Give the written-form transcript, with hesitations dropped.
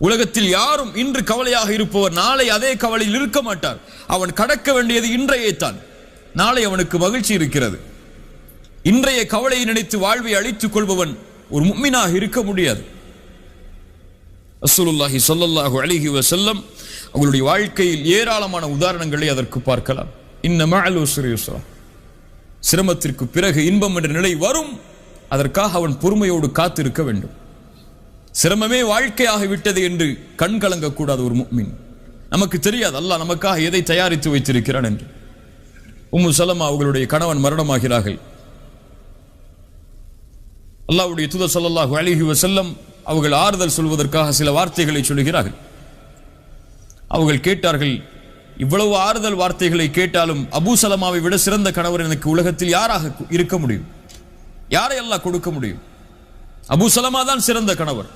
உலகத்தில் யாரும் இன்று கவலையாக இருப்பவர் நாளை அதே கவலையில் இருக்க மாட்டார். அவன் கடக்க வேண்டியது இன்றையே தான். நாளை அவனுக்கு மகிழ்ச்சி இருக்கிறது. இன்றைய கவலையை நினைத்து வாழ்வை அழித்துக் கொள்பவன் ஒரு முஃமினாக இருக்க முடியாது. ரசூலுல்லாஹி ஸல்லல்லாஹு அலைஹி வஸல்லம் அவர்களுடைய வாழ்க்கையில் ஏராளமான உதாரணங்களை அதற்கு பார்க்கலாம். இன்ன மஅல் உஸ்ரி யுஸ்ரா, சிரமத்திற்கு பிறகு இன்பம் என்ற நிலை வரும். அதற்காக அவன் பொறுமையோடு காத்திருக்க வேண்டும். சிரமமே வாழ்க்கையாக விட்டது என்று கண் கலங்கக்கூடாது ஒரு முஃமின். நமக்கு தெரியாது அல்லாஹ் நமக்காக எதை தயாரித்து வைத்திருக்கிறான் என்று. உம்மு சலமா அவர்களுடைய கணவன் மரணமாகிறார்கள். அல்லாஹ்வுடைய தூதர் ஸல்லல்லாஹு அலைஹி வஸல்லம் அவர்கள் ஆறுதல் சொல்வதற்காக சில வார்த்தைகளை சொல்கிறார்கள். அவர்கள் கேட்டார்கள், இவ்வளவு ஆறுதல் வார்த்தைகளை கேட்டாலும் அபூ சலமாவை விட சிறந்த கணவர் எனக்கு உலகத்தில் யாராக இருக்க முடியும்? யாரை அல்லாஹ் கொடுக்க முடியும்? அபூ சலமா தான் சிறந்த கணவர்.